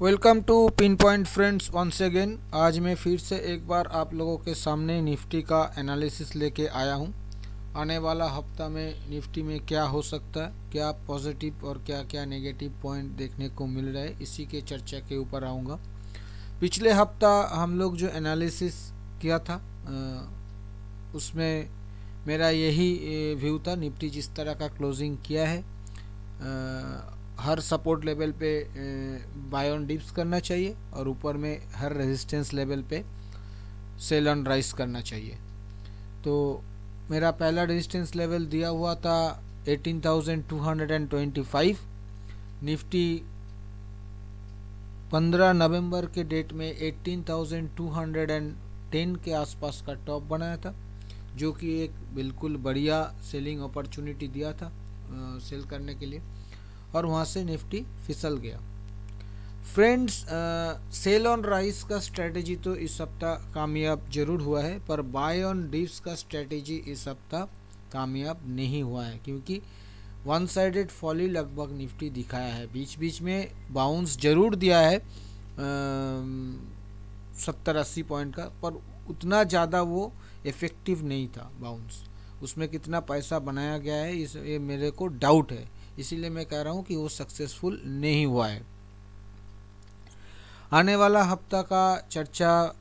Welcome to pin point friends once again. आज मैं फिर से एक बार आप लोगों के सामने निफ्टी का एनालिसिस लेके आया हूँ। आने वाला हफ्ता में निफ्टी में क्या हो सकता है, क्या पॉजिटिव और क्या क्या नेगेटिव पॉइंट देखने को मिल रहा है, इसी के चर्चा के ऊपर आऊँगा। पिछले हफ्ता हम लोग जो एनालिसिस किया था उसमें मेरा यही व्यू था, निफ्टी जिस तरह का क्लोजिंग किया है हर सपोर्ट लेवल पे बाय ऑन डिप्स करना चाहिए और ऊपर में हर रेजिस्टेंस लेवल पे सेल ऑन राइज करना चाहिए। तो मेरा पहला रेजिस्टेंस लेवल दिया हुआ था 18,225। निफ्टी 15 नवंबर के डेट में 18,210 के आसपास का टॉप बनाया था, जो कि एक बिल्कुल बढ़िया सेलिंग अपॉर्चुनिटी दिया था सेल करने के लिए, और वहाँ से निफ्टी फिसल गया। फ्रेंड्स, सेल ऑन राइज का स्ट्रेटेजी तो इस सप्ताह कामयाब जरूर हुआ है, पर बाय ऑन डिप्स का स्ट्रेटेजी इस सप्ताह कामयाब नहीं हुआ है, क्योंकि वन साइडेड फॉली लगभग निफ्टी दिखाया है। बीच बीच में बाउंस जरूर दिया है 70-80 पॉइंट का, पर उतना ज़्यादा वो इफ़ेक्टिव नहीं था बाउंस। उसमें कितना पैसा बनाया गया है ये मेरे को डाउट है, इसीलिए मैं कह रहा हूँ कि वो सक्सेसफुल नहीं हुआ है। आने वाला हफ्ता का चर्चा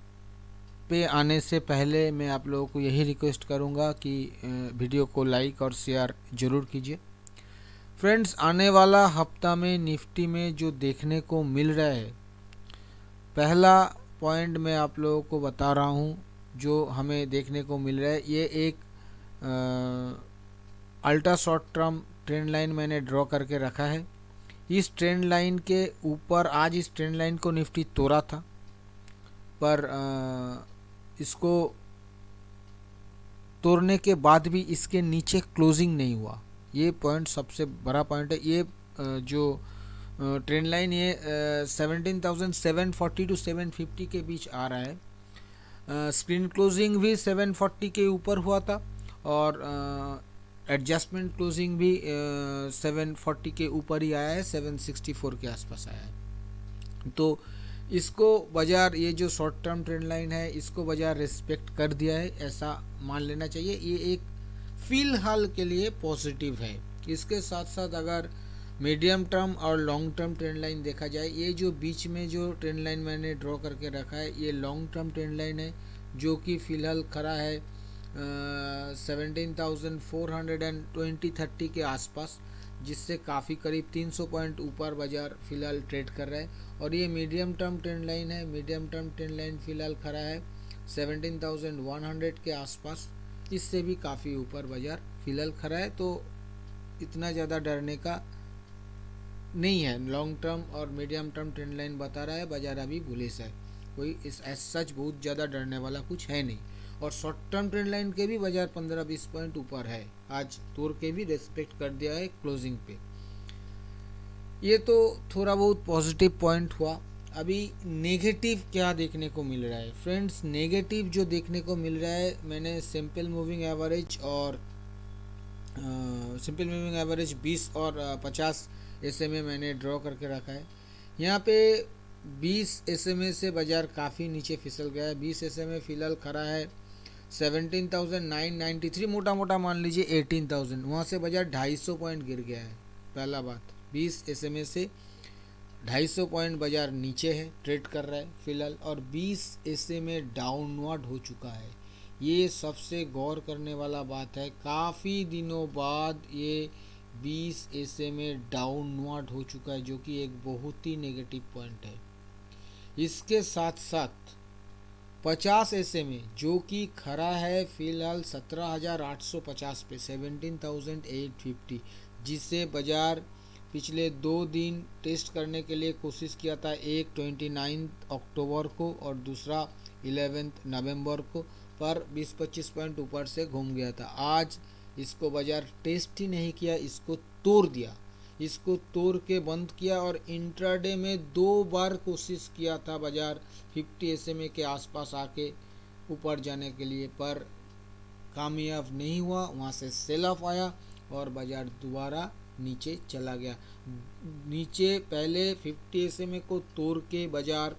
पे आने से पहले मैं आप लोगों को यही रिक्वेस्ट करूँगा कि वीडियो को लाइक और शेयर ज़रूर कीजिए। फ्रेंड्स, आने वाला हफ्ता में निफ्टी में जो देखने को मिल रहा है, पहला पॉइंट मैं आप लोगों को बता रहा हूँ जो हमें देखने को मिल रहा है। ये एक ultra short term trend line मैंने ड्रॉ करके रखा है। इस ट्रेंड लाइन के ऊपर आज इस ट्रेंड लाइन को निफ्टी तोड़ा था, पर इसको तोड़ने के बाद भी इसके नीचे क्लोजिंग नहीं हुआ। ये पॉइंट सबसे बड़ा पॉइंट है। ये जो ट्रेंड लाइन ये 17,740 टू 750 के बीच आ रहा है। स्क्रीन क्लोजिंग भी 740 के ऊपर हुआ था और एडजस्टमेंट क्लोजिंग भी 740 के ऊपर ही आया है, 764 के आसपास आया है। तो इसको बाजार, ये जो शॉर्ट टर्म ट्रेंड लाइन है, इसको बाजार रिस्पेक्ट कर दिया है, ऐसा मान लेना चाहिए। ये एक फिलहाल के लिए पॉजिटिव है। इसके साथ साथ अगर मीडियम टर्म और लॉन्ग टर्म ट्रेंड लाइन देखा जाए, ये जो बीच में जो ट्रेंड लाइन मैंने ड्रॉ करके रखा है, ये लॉन्ग टर्म ट्रेंड लाइन है, जो कि फ़िलहाल खड़ा है 17,420-30 के आसपास, जिससे काफ़ी करीब 300 पॉइंट ऊपर बाजार फ़िलहाल ट्रेड कर रहा है। और ये मीडियम टर्म ट्रेंड लाइन है। मीडियम टर्म ट्रेंड लाइन फ़िलहाल खड़ा है 17,100 के आसपास, इससे भी काफ़ी ऊपर बाजार फ़िलहाल खड़ा है। तो इतना ज़्यादा डरने का नहीं है। लॉन्ग टर्म और मीडियम टर्म ट्रेंड लाइन बता रहा है बाजार अभी बुलिश है, कोई इस एज सच बहुत ज़्यादा डरने वाला कुछ है नहीं। और शॉर्ट टर्म ट्रेंड लाइन के भी बाजार 15-20 पॉइंट ऊपर है, आज तोड़ के भी रेस्पेक्ट कर दिया है क्लोजिंग पे। ये तो थोड़ा बहुत पॉजिटिव पॉइंट हुआ। अभी नेगेटिव क्या देखने को मिल रहा है फ्रेंड्स? नेगेटिव जो देखने को मिल रहा है, मैंने सिंपल मूविंग एवरेज और सिंपल मूविंग एवरेज 20 और 50 SMA मैंने ड्रॉ करके रखा है। यहाँ पे 20 SMA से बाजार काफ़ी नीचे फिसल गया है। 20 SMA फिलहाल खड़ा है 17,993, मोटा मोटा मान लीजिए 18,000। वहाँ से बाजार 250 पॉइंट गिर गया है। पहला बात, 20 SMA से 250 पॉइंट बाजार नीचे है, ट्रेड कर रहा है फिलहाल, और 20 SMA डाउनवर्ड हो चुका है। ये सबसे गौर करने वाला बात है। काफ़ी दिनों बाद ये 20 SMA डाउनवर्ड हो चुका है, जो कि एक बहुत ही नेगेटिव पॉइंट है। इसके साथ साथ 50 SMA जो कि खड़ा है फिलहाल 17,850 पे, 17,850, जिसे बाजार पिछले 2 दिन टेस्ट करने के लिए कोशिश किया था, एक 29 अक्टूबर को और दूसरा 11 नवंबर को, पर 20-25 पॉइंट ऊपर से घूम गया था। आज इसको बाजार टेस्ट ही नहीं किया, इसको तोड़ दिया, इसको तोड़ के बंद किया। और इंट्राडे में 2 बार कोशिश किया था बाजार 50 SMA के आसपास आके ऊपर जाने के लिए, पर कामयाब नहीं हुआ। वहाँ से सेल ऑफ आया और बाजार दोबारा नीचे चला गया। नीचे पहले 50 SMA को तोड़ के बाजार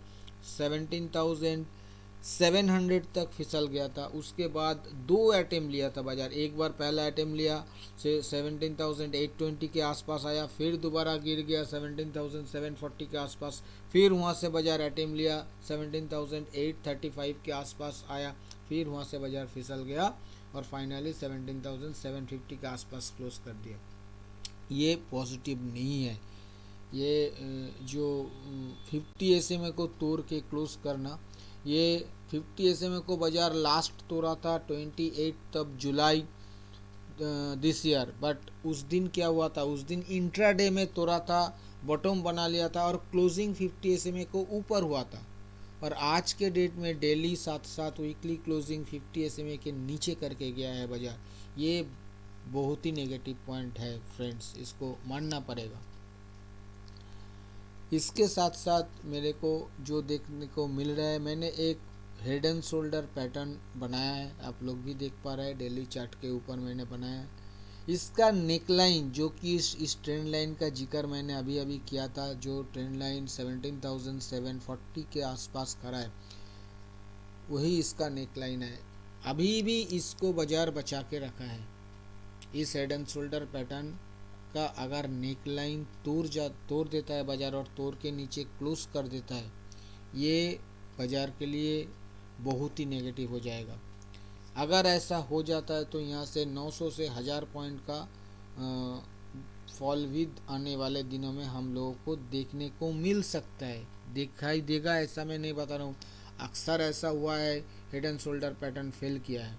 17,700 तक फिसल गया था। उसके बाद दो अटेम्प्ट लिया था बाजार, एक बार पहला अटेम्प्ट लिया से 17,820 के आसपास आया, फिर दोबारा गिर गया 17,740 के आसपास, फिर वहाँ से बाजार अटेम्प्ट लिया 17,835 के आसपास आया, फिर वहाँ से बाजार फिसल गया और फाइनली 17,750 के आसपास क्लोज कर दिया। ये पॉजिटिव नहीं है। ये जो 50 SMA को तोड़ के क्लोज करना, ये 50 SMA को बाजार लास्ट तोड़ा था 28 तब जुलाई दिस ईयर, बट उस दिन क्या हुआ था, उस दिन इंट्राडे में तोड़ा था, बॉटम बना लिया था और क्लोजिंग 50 SMA को ऊपर हुआ था। और आज के डेट में डेली साथ साथ वीकली क्लोजिंग 50 SMA के नीचे करके गया है बाजार। ये बहुत ही नेगेटिव पॉइंट है फ्रेंड्स, इसको मानना पड़ेगा। इसके साथ साथ मेरे को जो देखने को मिल रहा है, मैंने एक हेड एंड शोल्डर पैटर्न बनाया है, आप लोग भी देख पा रहे हैं, डेली चार्ट के ऊपर मैंने बनाया है। इसका नेकलाइन जो कि इस ट्रेंड लाइन का जिक्र मैंने अभी किया था, जो ट्रेंड लाइन 17,740 के आसपास खड़ा है, वही इसका नेकलाइन है। अभी भी इसको बाजार बचा के रखा है। इस हेड एंड शोल्डर पैटर्न का अगर नेकलाइन तोड़ देता है बाजार और तोड़ के नीचे क्लोज कर देता है, ये बाजार के लिए बहुत ही नेगेटिव हो जाएगा। अगर ऐसा हो जाता है तो यहाँ से 900 से 1000 पॉइंट का फॉल विद आने वाले दिनों में हम लोगों को देखने को मिल सकता है, दिखाई देगा, ऐसा मैं नहीं बता रहा हूँ। अक्सर ऐसा हुआ है, head and shoulder pattern fail किया है,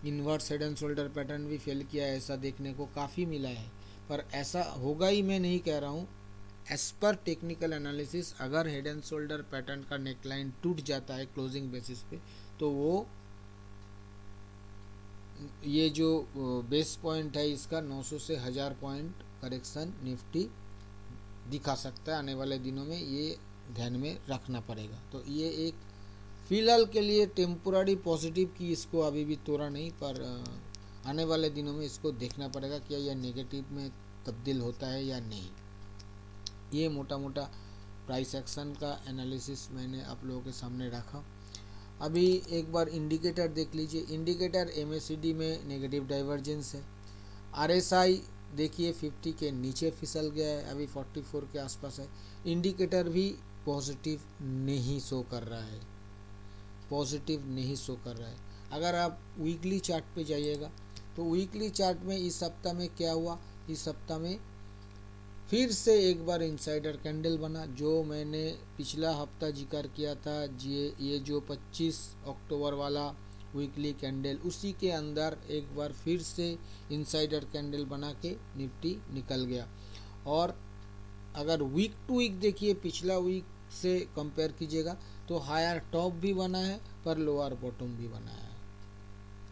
inverse head and shoulder pattern भी फेल किया है, ऐसा देखने को काफ़ी मिला है। पर ऐसा होगा ही मैं नहीं कह रहा हूँ। एज पर टेक्निकल एनालिसिस, अगर हेड एंड शोल्डर पैटर्न का नेकलाइन टूट जाता है क्लोजिंग बेसिस पे, तो वो ये जो बेस पॉइंट है इसका 900 से 1000 पॉइंट करेक्शन निफ्टी दिखा सकता है आने वाले दिनों में, ये ध्यान में रखना पड़ेगा। तो ये एक फिलहाल के लिए टेम्पोररी पॉजिटिव की इसको अभी भी तोड़ा नहीं, पर आने वाले दिनों में इसको देखना पड़ेगा क्या यह नेगेटिव में तब्दील होता है या नहीं। ये मोटा मोटा प्राइस एक्शन का एनालिसिस मैंने आप लोगों के सामने रखा। अभी एक बार इंडिकेटर देख लीजिए। इंडिकेटर MACD में नेगेटिव डाइवर्जेंस है। RSI देखिए 50 के नीचे फिसल गया है, अभी 44 के आसपास है। इंडिकेटर भी पॉजिटिव नहीं शो कर रहा है, पॉजिटिव नहीं शो कर रहा है। अगर आप वीकली चार्ट पे जाइएगा तो वीकली चार्ट में इस सप्ताह में क्या हुआ, इस सप्ताह में फिर से एक बार इनसाइडर कैंडल बना, जो मैंने पिछला हफ्ता जिक्र किया था। ये जो 25 अक्टूबर वाला वीकली कैंडल, उसी के अंदर एक बार फिर से इनसाइडर कैंडल बना के निफ्टी निकल गया। और अगर वीक टू वीक देखिए, पिछला वीक से कंपेयर कीजिएगा तो हायर टॉप भी बना है पर लोअर बॉटम भी बना है।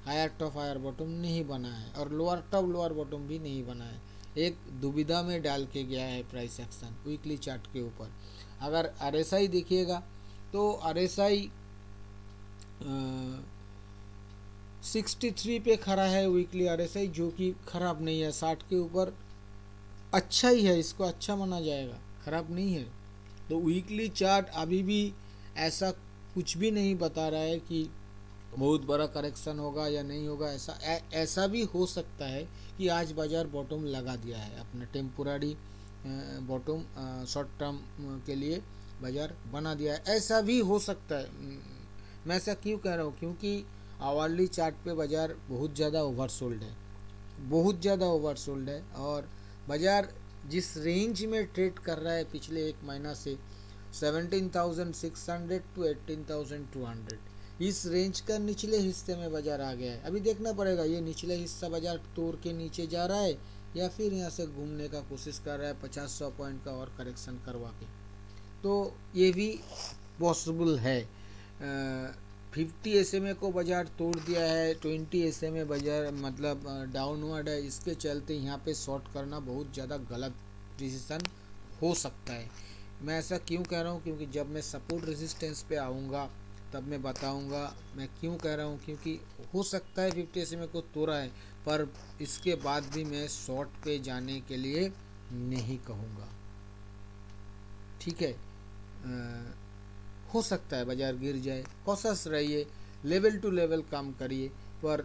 हायर टॉप हायर बॉटम नहीं बना है और लोअर टॉप लोअर बॉटम भी नहीं बना है। एक दुविधा में डाल के गया है प्राइस एक्शन वीकली चार्ट के ऊपर। अगर RSI देखिएगा तो RSI 63 पे खड़ा है वीकली RSI, जो कि खराब नहीं है, 60 के ऊपर अच्छा ही है, इसको अच्छा माना जाएगा, खराब नहीं है। तो वीकली चार्ट अभी भी ऐसा कुछ भी नहीं बता रहा है कि बहुत बड़ा करेक्शन होगा या नहीं होगा। ऐसा भी हो सकता है कि आज बाजार बॉटम लगा दिया है, अपना टेम्पोररी बॉटम शॉर्ट टर्म के लिए बाजार बना दिया है, ऐसा भी हो सकता है। मैं ऐसा क्यों कह रहा हूँ, क्योंकि आवरली चार्ट पे बाजार बहुत ज़्यादा ओवरसोल्ड है, बहुत ज़्यादा ओवरसोल्ड है। और बाजार जिस रेंज में ट्रेड कर रहा है पिछले एक महीना से 17,600 टू 18,200, इस रेंज का निचले हिस्से में बाजार आ गया है। अभी देखना पड़ेगा ये निचले हिस्सा बाजार तोड़ के नीचे जा रहा है या फिर यहाँ से घूमने का कोशिश कर रहा है 50-100 पॉइंट का और करेक्शन करवा के, तो ये भी पॉसिबल है। 50 SMA को बाजार तोड़ दिया है, 20 SMA बाजार मतलब डाउनवर्ड है, इसके चलते यहाँ पे शॉर्ट करना बहुत ज़्यादा गलत डिसीजन हो सकता है। मैं ऐसा क्यों कह रहा हूँ, क्योंकि जब मैं सपोर्ट रेजिस्टेंस पे आऊँगा तब मैं बताऊंगा मैं क्यों कह रहा हूँ। क्योंकि हो सकता है 50 SMA को तोड़ा है पर इसके बाद भी मैं शॉर्ट पे जाने के लिए नहीं कहूँगा। ठीक है, हो सकता है बाजार गिर जाए, कॉशस रहिए, लेवल टू लेवल काम करिए, पर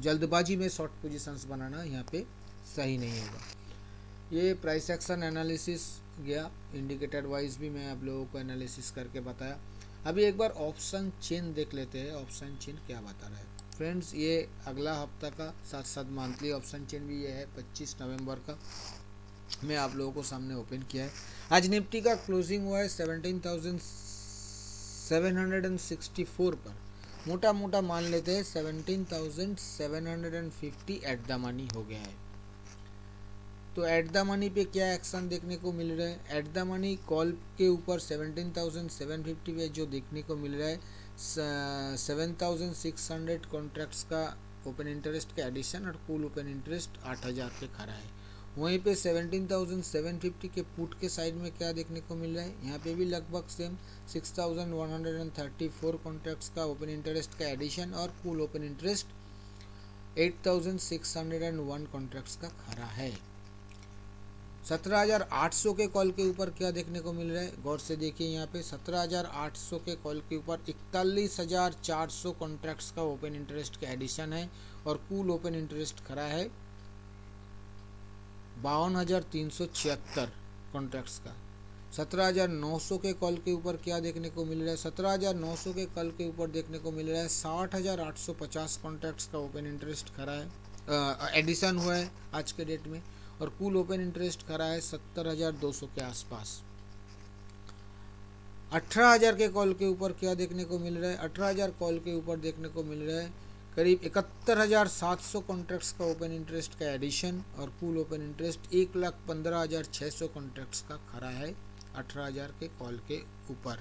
जल्दबाजी में शॉर्ट पोजीशंस बनाना यहाँ पे सही नहीं होगा। ये प्राइस एक्शन एनालिसिस गया, इंडिकेटर वाइज भी मैं आप लोगों को एनालिसिस करके बताया। अभी एक बार ऑप्शन चेन देख लेते हैं, ऑप्शन चेन क्या बता रहा है फ्रेंड्स। ये अगला हफ्ता का साथ साथ मंथली ऑप्शन चेन भी ये है 25 नवंबर का, मैं आप लोगों को सामने ओपन किया है। आज निफ्टी का क्लोजिंग हुआ है 17,764 पर, मोटा मोटा मान लेते हैं 17,750 एट द मनी हो गया है। तो एट द मनी पे क्या एक्शन देखने को मिल रहा है? एट द मनी कॉल के ऊपर 17,750 पे जो देखने को मिल रहा है 7,600 कॉन्ट्रैक्ट्स का ओपन इंटरेस्ट का एडिशन और कुल ओपन इंटरेस्ट 8,000 पे खड़ा है। वहीं पे 17,750 के पुट के साइड में क्या देखने को मिल रहा है? यहाँ पे भी लगभग सेम 6,134 कॉन्ट्रैक्ट्स का ओपन इंटरेस्ट का एडिशन और कुल ओपन इंटरेस्ट 8,601 कॉन्ट्रैक्ट्स का खड़ा है। 17,800 के कॉल के ऊपर क्या देखने को मिल रहा है? गौर से देखिए, यहाँ पे 17,800 के कॉल के ऊपर 41,400 कॉन्ट्रैक्ट्स का ओपन इंटरेस्ट का एडिशन है और कुल ओपन इंटरेस्ट खड़ा है 52,376 कॉन्ट्रैक्ट्स का। 17,900 के कॉल के ऊपर क्या देखने को मिल रहा है? 17,900 के कॉल के ऊपर देखने को मिल रहा है 60,850 कॉन्ट्रैक्ट्स का ओपन इंटरेस्ट खड़ा है, एडिशन हुआ है आज के डेट में, और कुल ओपन इंटरेस्ट खड़ा है 70,200 के आसपास। 18,000 के कॉल के ऊपर क्या देखने को मिल रहा है? 18,000 कॉल के ऊपर देखने को मिल रहा है करीब 71,700 कॉन्ट्रैक्ट्स का ओपन इंटरेस्ट का एडिशन और कुल ओपन इंटरेस्ट 1,15,600 कॉन्ट्रैक्ट्स का खड़ा है 18,000 के कॉल के ऊपर।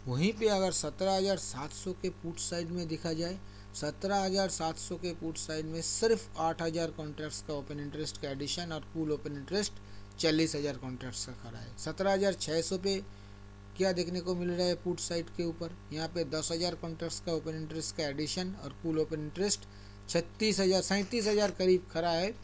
वहीं पे अगर 17,700 के पुट साइड में देखा जाए, 17,700 के पुट साइड में सिर्फ 8,000 कॉन्ट्रैक्ट्स का ओपन इंटरेस्ट का एडिशन और कुल ओपन इंटरेस्ट 40,000 कॉन्ट्रैक्ट्स का खड़ा है। 17,600 पे क्या देखने को मिल रहा है पुट साइड के ऊपर? यहाँ पे 10,000 कॉन्ट्रैक्ट्स का ओपन इंटरेस्ट का एडिशन और कुल ओपन इंटरेस्ट 37,000 करीब खड़ा है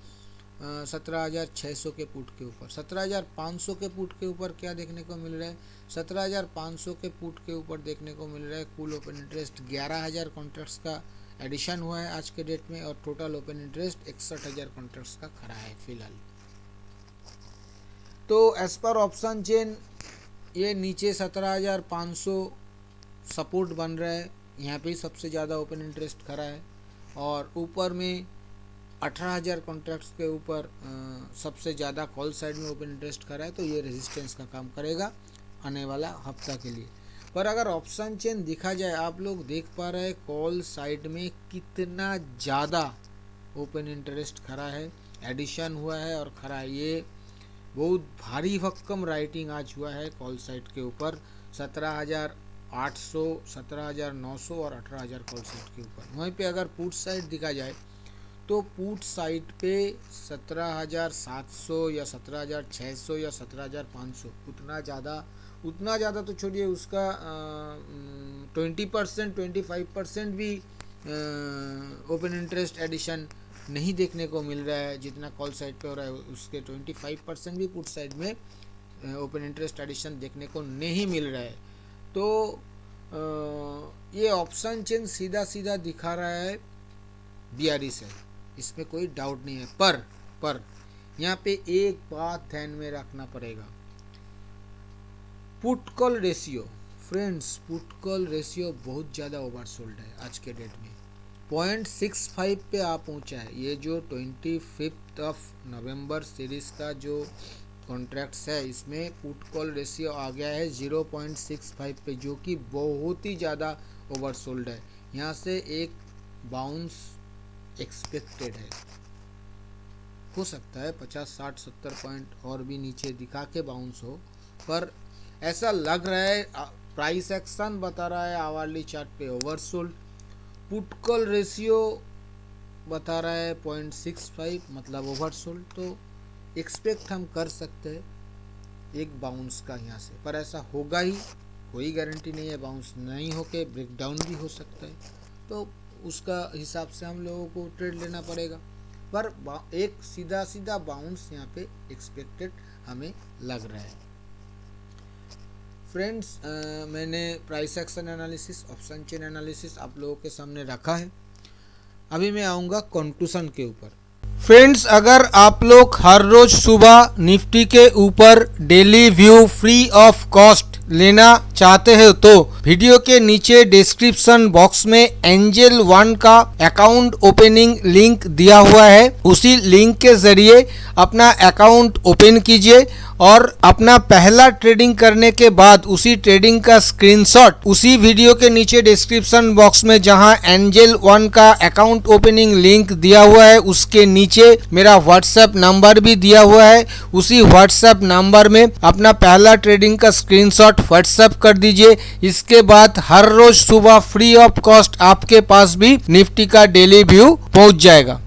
17,600 के पुट के ऊपर। 17,500 के पुट के ऊपर क्या देखने को मिल रहा है? 17,500 के पुट के ऊपर देखने को मिल रहा है कुल ओपन इंटरेस्ट 11,000 कॉन्ट्रैक्ट्स का एडिशन हुआ है आज के डेट में और टोटल ओपन इंटरेस्ट 61,000 कॉन्ट्रैक्ट्स का खड़ा है फिलहाल। तो एज पर ऑप्शन चेन ये नीचे 17,500 सपोर्ट बन रहा है, यहाँ पे सबसे ज़्यादा ओपन इंटरेस्ट खड़ा है और ऊपर में 18,000 कॉन्ट्रैक्ट्स के ऊपर सबसे ज़्यादा कॉल साइड में ओपन इंटरेस्ट खड़ा है। तो ये रेजिस्टेंस का काम करेगा आने वाला हफ्ता के लिए। पर अगर ऑप्शन चेन दिखा जाए, आप लोग देख पा रहे हैं कॉल साइड में कितना ज़्यादा ओपन इंटरेस्ट खड़ा है, एडिशन हुआ है और खड़ा है। ये बहुत भारी भक्कम राइटिंग आज हुआ है कॉल साइड के ऊपर 17,800, 17,900 और 18,000 कॉल साइड के ऊपर। वहीं पे अगर पुट साइड दिखा जाए तो पुट साइड पे 17,700 या 17,600 या 17,500 उतना ज़्यादा तो छोड़िए, उसका 20% 25% भी ओपन इंटरेस्ट एडिशन नहीं देखने को मिल रहा है। जितना कॉल साइड पे हो रहा है उसके 25% भी पुट साइड में ओपन इंटरेस्ट एडिशन देखने को नहीं मिल रहा है। तो ये ऑप्शन चेन सीधा सीधा दिखा रहा है बियरिश है, इसमें कोई डाउट नहीं है। पर यहाँ पे एक बात ध्यान में रखना पड़ेगा, put call ratio friends, put call ratio बहुत ज़्यादा ओवरसोल्ड है आज के डेट में। 0.65 पे आ पहुँचा है। ये जो 25 नवंबर सीरीज़ का जो कॉन्ट्रैक्ट्स है इसमें पुट कॉल रेशियो आ गया है 0.65 पे, जो कि बहुत ही ज़्यादा ओवरसोल्ड है। यहाँ से एक बाउंस एक्सपेक्टेड है, हो सकता है 50, 60, 70 पॉइंट और भी नीचे दिखा के बाउंस हो, पर ऐसा लग रहा है प्राइस एक्शन बता रहा है आवरली चार्ट पे ओवरसोल्ड। पुट कॉल रेशियो बता रहा है 0.65 मतलब ओवरसोल्ड। तो एक्सपेक्ट हम कर सकते हैं एक बाउंस का यहाँ से, पर ऐसा होगा ही, कोई गारंटी नहीं है। बाउंस नहीं होके ब्रेकडाउन भी हो सकता है। तो उसका हिसाब से हम लोगों को ट्रेड लेना पड़ेगा। पर एक सीधा सीधा बाउंस यहाँ पे एक्सपेक्टेड हमें लग रहा है। फ्रेंड्स, मैंने price action analysis, option chain analysis आप लोगों के सामने रखा है। अभी मैं आऊँगा कंक्लूजन के ऊपर। फ्रेंड्स, अगर आप लोग हर रोज सुबह निफ्टी के ऊपर daily view free of cost लेना चाहते हो तो वीडियो के नीचे डिस्क्रिप्शन बॉक्स में एंजल वन का अकाउंट ओपनिंग लिंक दिया हुआ है। उसी लिंक के जरिए अपना अकाउंट ओपन कीजिए और अपना पहला ट्रेडिंग करने के बाद उसी ट्रेडिंग का स्क्रीनशॉट उसी वीडियो के नीचे डिस्क्रिप्शन बॉक्स में जहां एंजल वन का अकाउंट ओपनिंग लिंक दिया हुआ है उसके नीचे मेरा व्हाट्सएप नंबर भी दिया हुआ है। उसी व्हाट्सएप नंबर में अपना पहला ट्रेडिंग का स्क्रीनशॉट व्हाट्सएप कर दीजिए। इसके बाद हर रोज सुबह फ्री ऑफ कॉस्ट आपके पास भी निफ्टी का डेली व्यू पहुंच जाएगा।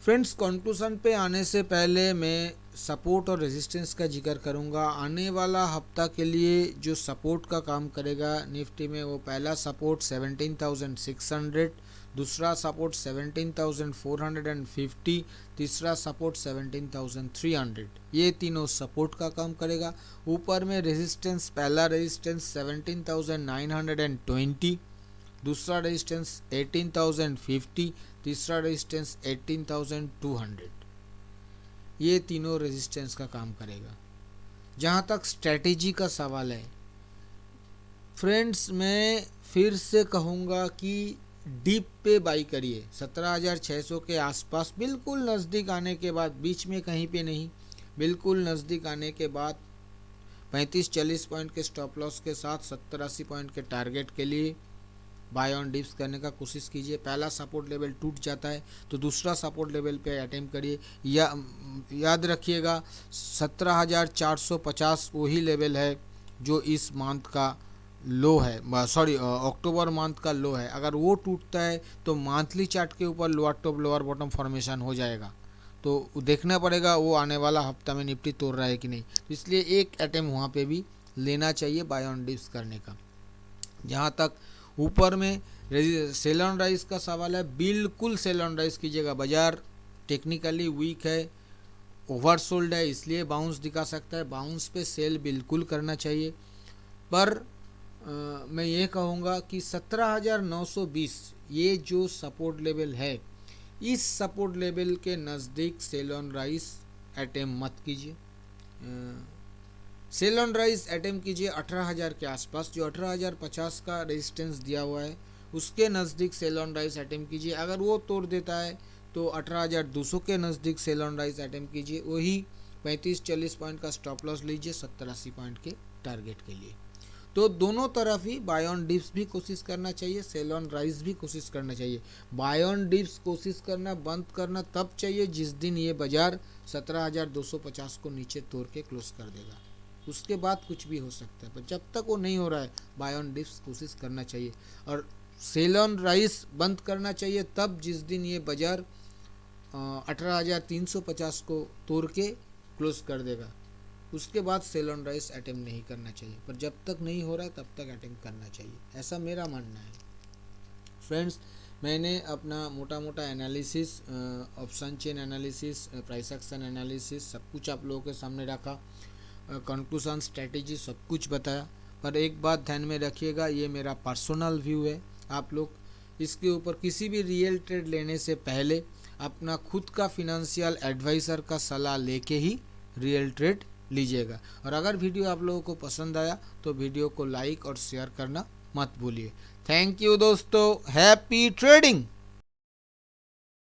फ्रेंड्स, कंक्लूजन पे आने से पहले मैं सपोर्ट और रेजिस्टेंस का जिक्र करूंगा। आने वाला हफ्ता के लिए जो सपोर्ट का काम करेगा निफ्टी में, वो पहला सपोर्ट 17,600, दूसरा सपोर्ट 17,450, तीसरा सपोर्ट 17,300। ये तीनों सपोर्ट का काम करेगा। ऊपर में रेजिस्टेंस, पहला रेजिस्टेंस 17,920, दूसरा रेजिस्टेंस 18,050, तीसरा रेजिस्टेंस 18,200। ये तीनों रेजिस्टेंस का काम करेगा। जहाँ तक स्ट्रेटेजी का सवाल है फ्रेंड्स, मैं फिर से कहूँगा कि डीप पे बाई करिए। 17,600 के आसपास बिल्कुल नज़दीक आने के बाद, बीच में कहीं पे नहीं, बिल्कुल नज़दीक आने के बाद 35-40 पॉइंट के स्टॉप लॉस के साथ 70-80 पॉइंट के टारगेट के लिए बाय ऑन डिप्स करने का कोशिश कीजिए। पहला सपोर्ट लेवल टूट जाता है तो दूसरा सपोर्ट लेवल पे अटेम्प्ट करिए। याद रखिएगा 17,450 वही लेवल है जो इस मंथ का लो है, अक्टूबर मंथ का लो है। अगर वो टूटता है तो मंथली चार्ट के ऊपर lower top lower bottom formation हो जाएगा। तो देखना पड़ेगा वो आने वाला हफ्ता में निफ्टी तोड़ रहा है कि नहीं। तो इसलिए एक अटेम्प्ट वहाँ पे भी लेना चाहिए बाय ऑन डिप्स करने का। जहाँ तक ऊपर में सेल ऑन राइज का सवाल है, बिल्कुल सेल ऑन राइज कीजिएगा। बाजार टेक्निकली वीक है, ओवरसोल्ड है, इसलिए बाउंस दिखा सकता है। बाउंस पे सेल बिल्कुल करना चाहिए। पर मैं ये कहूँगा कि 17,920 ये जो सपोर्ट लेवल है, इस सपोर्ट लेवल के नज़दीक सेल ऑन राइज अटेम्प्ट मत कीजिए। सेल ऑन राइज अटेम्प्ट कीजिए 18,000 के आसपास, जो 18,050 का रेजिस्टेंस दिया हुआ है उसके नज़दीक सेल ऑन राइज अटेम्प्ट कीजिए। अगर वो तोड़ देता है तो 18,200 के नज़दीक सेल ऑन राइज अटेम्प्ट कीजिए। वही 35-40 पॉइंट का स्टॉप लॉस लीजिए 70-80 पॉइंट के टारगेट के लिए। तो दोनों तरफ ही बाय ऑन डिप्स भी कोशिश करना चाहिए, सेल ऑन राइज भी कोशिश करना चाहिए। बाय ऑन डिप्स कोशिश करना बंद करना तब चाहिए जिस दिन ये बाजार 17,250 को नीचे तोड़ के क्लोज कर देगा। उसके बाद कुछ भी हो सकता है, पर जब तक वो नहीं हो रहा है बाय ऑन डिप्स कोशिश करना चाहिए। और सेल ऑन राइज बंद करना चाहिए तब जिस दिन ये बाजार 18,350 को तोड़ के क्लोज कर देगा। उसके बाद सेल ऑन राइज अटेम्प्ट नहीं करना चाहिए, पर जब तक नहीं हो रहा है तब तक अटेम्प्ट करना चाहिए, ऐसा मेरा मानना है। फ्रेंड्स, मैंने अपना मोटा मोटा analysis, option chain analysis, price action analysis सब कुछ आप लोगों के सामने रखा। कंक्लूजन, स्ट्रेटेजी सब कुछ बताया। पर एक बात ध्यान में रखिएगा, ये मेरा पर्सनल व्यू है। आप लोग इसके ऊपर किसी भी रियल ट्रेड लेने से पहले अपना खुद का फिनेंशियल एडवाइज़र का सलाह लेके ही रियल ट्रेड लीजिएगा। और अगर वीडियो आप लोगों को पसंद आया तो वीडियो को लाइक और शेयर करना मत भूलिए। थैंक यू दोस्तों, हैप्पी ट्रेडिंग।